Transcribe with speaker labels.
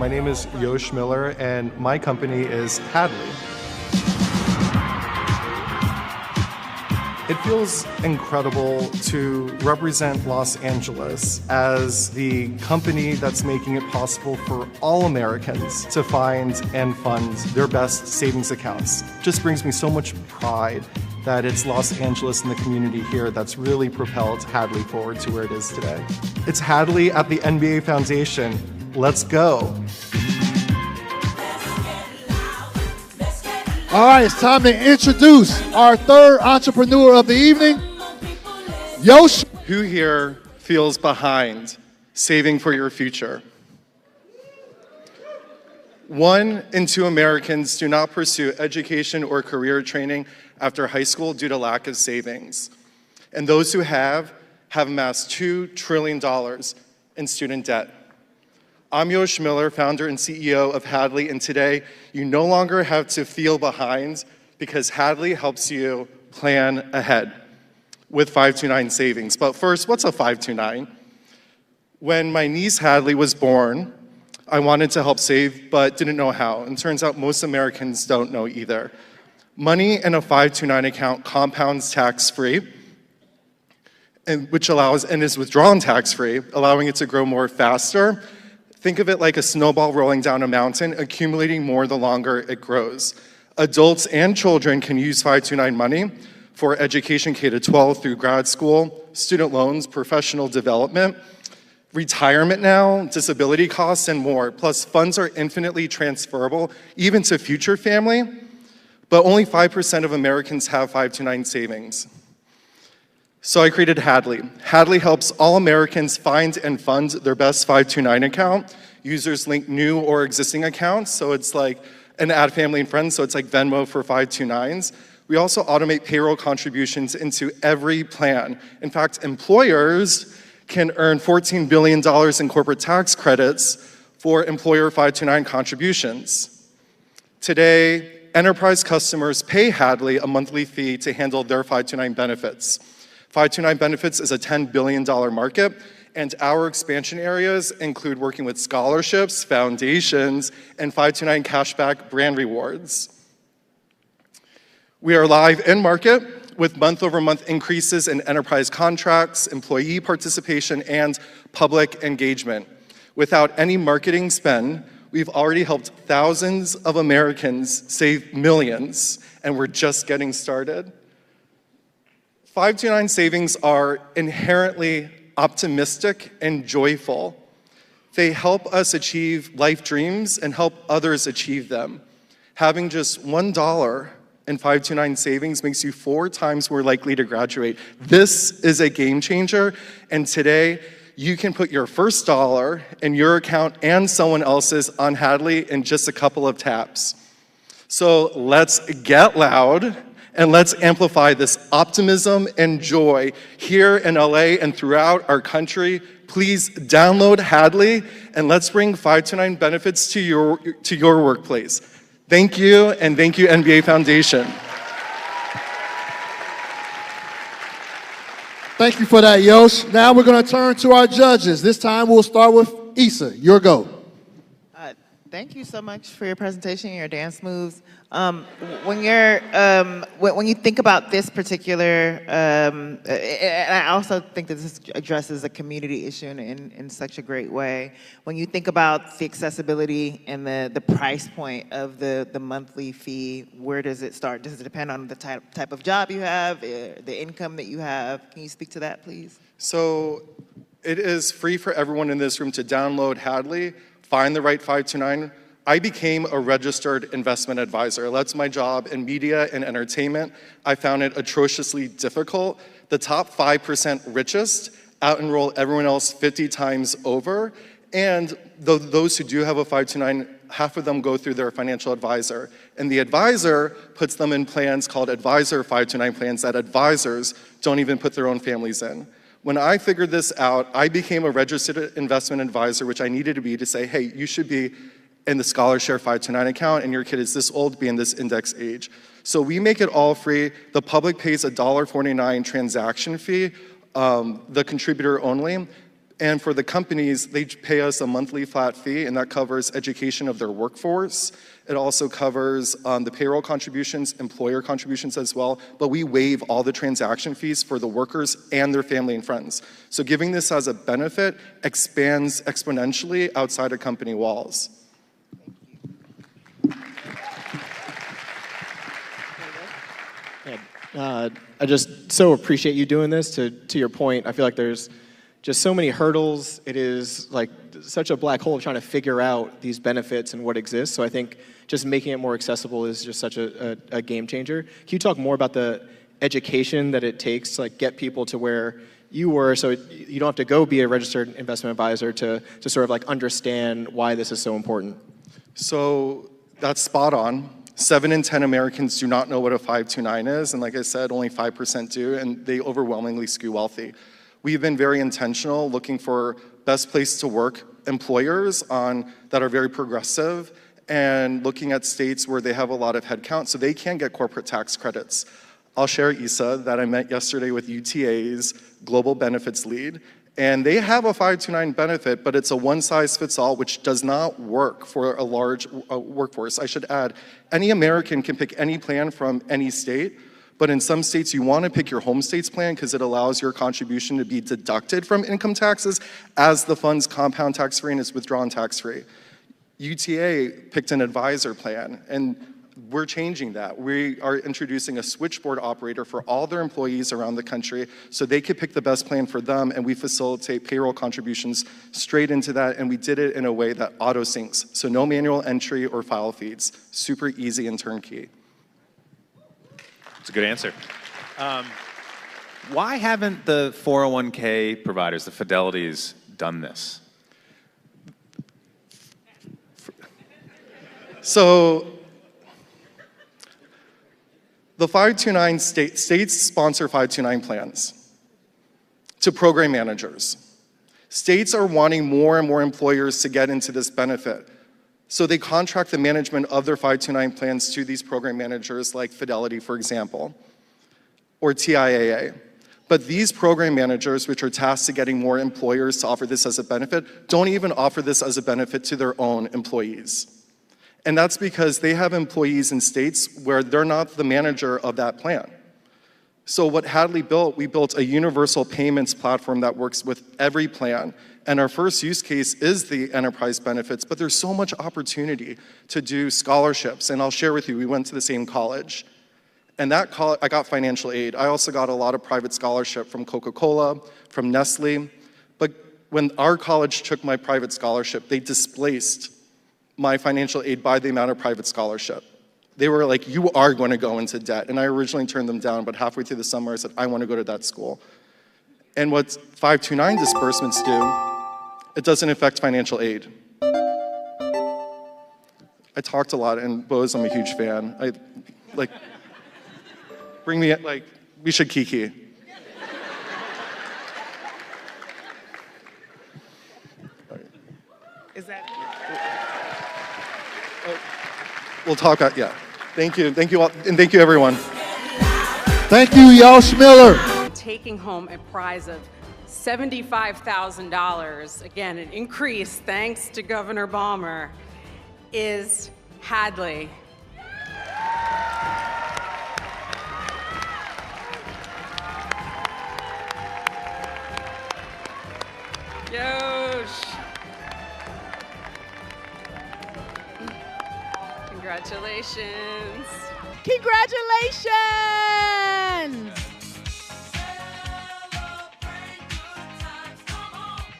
Speaker 1: My name is Yosh Miller, and my company is Hadley. It feels incredible to represent Los Angeles as the company that's making it possible for all Americans to find and fund their best savings accounts. It just brings me so much pride that it's Los Angeles and the community here that's really propelled Hadley forward to where it is today. It's Hadley at the NBA Foundation. Let's go.
Speaker 2: All right, it's time to introduce our third entrepreneur of the evening, Yosh.
Speaker 1: Who here feels behind saving for your future? 1 in 2 Americans do not pursue education or career training after high school due to lack of savings. And those who have amassed $2 trillion in student debt. I'm Yosh Miller, founder and CEO of Hadley, and today you no longer have to feel behind because Hadley helps you plan ahead with 529 savings. But first, what's a 529? When my niece Hadley was born, I wanted to help save but didn't know how, and turns out most Americans don't know either. Money in a 529 account compounds tax-free, which allows and is withdrawn tax-free, allowing it to grow more faster. Think of it like a snowball rolling down a mountain, accumulating more the longer it grows. Adults and children can use 529 money for education K-12 through grad school, student loans, professional development, retirement now, disability costs, and more. Plus, funds are infinitely transferable, even to future family, but only 5% of Americans have 529 savings. So I created Hadley. Hadley helps all Americans find and fund their best 529 account. Users link new or existing accounts, so it's like an add family and friends, so it's like Venmo for 529s. We also automate payroll contributions into every plan. In fact, employers can earn $14 billion in corporate tax credits for employer 529 contributions. Today, enterprise customers pay Hadley a monthly fee to handle their 529 benefits. 529 benefits is a $10 billion market, and our expansion areas include working with scholarships, foundations, and 529 cashback brand rewards. We are live in market with month-over-month increases in enterprise contracts, employee participation, and public engagement. Without any marketing spend, we've already helped thousands of Americans save millions, and we're just getting started. 529 savings are inherently optimistic and joyful. They help us achieve life dreams and help others achieve them. Having just $1 in 529 savings makes you 4 times more likely to graduate. This is a game changer, and today you can put your first dollar in your account and someone else's on Hadley in just a couple of taps. So let's get loud. And let's amplify this optimism and joy here in LA and throughout our country. Please download Hadley and let's bring 529 benefits to your workplace. Thank you, and thank you, NBA Foundation.
Speaker 2: Thank you for that, Yosh. Now we're going to turn to our judges. This time we'll start with Issa. Your go.
Speaker 3: Thank you so much for your presentation and your dance moves. When you think about this particular, and I also think that this addresses a community issue in such a great way. When you think about the accessibility and the price point of the monthly fee, where does it start? Does it depend on the type of job you have, the income that you have? Can you speak to that, please?
Speaker 1: So it is free for everyone in this room to download Hadley, find the right 529. I became a registered investment advisor. That's my job in media and entertainment. I found it atrociously difficult. The top 5% richest out-enroll everyone else 50 times over, and those who do have a 529, half of them go through their financial advisor. And the advisor puts them in plans called advisor 529 plans that advisors don't even put their own families in. When I figured this out, I became a registered investment advisor, which I needed to be to say, hey, you should be in the ScholarShare 529 account, and your kid is this old, be in this index age. So we make it all free. The public pays a $1.49 transaction fee, the contributor only. And for the companies, they pay us a monthly flat fee, and that covers education of their workforce. It also covers the payroll contributions, employer contributions as well, but we waive all the transaction fees for the workers and their family and friends. So giving this as a benefit expands exponentially outside of company walls.
Speaker 4: I just so appreciate you doing this. To your point, I feel like there's just so many hurdles. It is like such a black hole of trying to figure out these benefits and what exists. So I think just making it more accessible is just such a game changer. Can you talk more about the education that it takes to like get people to where you were, so you don't have to go be a registered investment advisor to sort of like understand why this is so important?
Speaker 1: So that's spot on. 7 in 10 Americans do not know what a 529 is, and like I said, only 5% do, and they overwhelmingly skew wealthy. We've been very intentional looking for best place to work employers that are very progressive and looking at states where they have a lot of headcount so they can get corporate tax credits. I'll share Issa that I met yesterday with UTA's global benefits lead, and they have a 529 benefit, but it's a one-size-fits-all, which does not work for a large workforce. I should add, any American can pick any plan from any state, but in some states you want to pick your home state's plan because it allows your contribution to be deducted from income taxes as the funds compound tax-free and is withdrawn tax-free. UTA picked an advisor plan, and we're changing that. We are introducing a switchboard operator for all their employees around the country so they could pick the best plan for them, and we facilitate payroll contributions straight into that, and we did it in a way that auto-syncs, so no manual entry or file feeds. Super easy and turnkey.
Speaker 5: It's a good answer. Why haven't the 401k providers, the Fidelities, done this?
Speaker 1: So the 529 states sponsor 529 plans to program managers. States are wanting more and more employers to get into this benefit. So they contract the management of their 529 plans to these program managers like Fidelity, for example, or TIAA. But these program managers, which are tasked to getting more employers to offer this as a benefit, don't even offer this as a benefit to their own employees. And that's because they have employees in states where they're not the manager of that plan. So what Hadley built, we built a universal payments platform that works with every plan. And our first use case is the enterprise benefits, but there's so much opportunity to do scholarships. And I'll share with you, we went to the same college. And that college, I got financial aid. I also got a lot of private scholarship from Coca-Cola, from Nestle. But when our college took my private scholarship, they displaced my financial aid by the amount of private scholarship. They were like, you are going to go into debt. And I originally turned them down, but halfway through the summer I said, I want to go to that school. And what 529 disbursements do, it doesn't affect financial aid. I talked a lot, and Bose, I'm a huge fan. Bring me, we should kiki.
Speaker 3: Is that?
Speaker 1: We'll talk, yeah. Thank you all, and thank you everyone.
Speaker 2: Thank you, Yosh Miller.
Speaker 6: Taking home a prize of $75,000, again, an increase thanks to Governor Balmer, is Hadley. Yosh. Congratulations.
Speaker 7: Congratulations!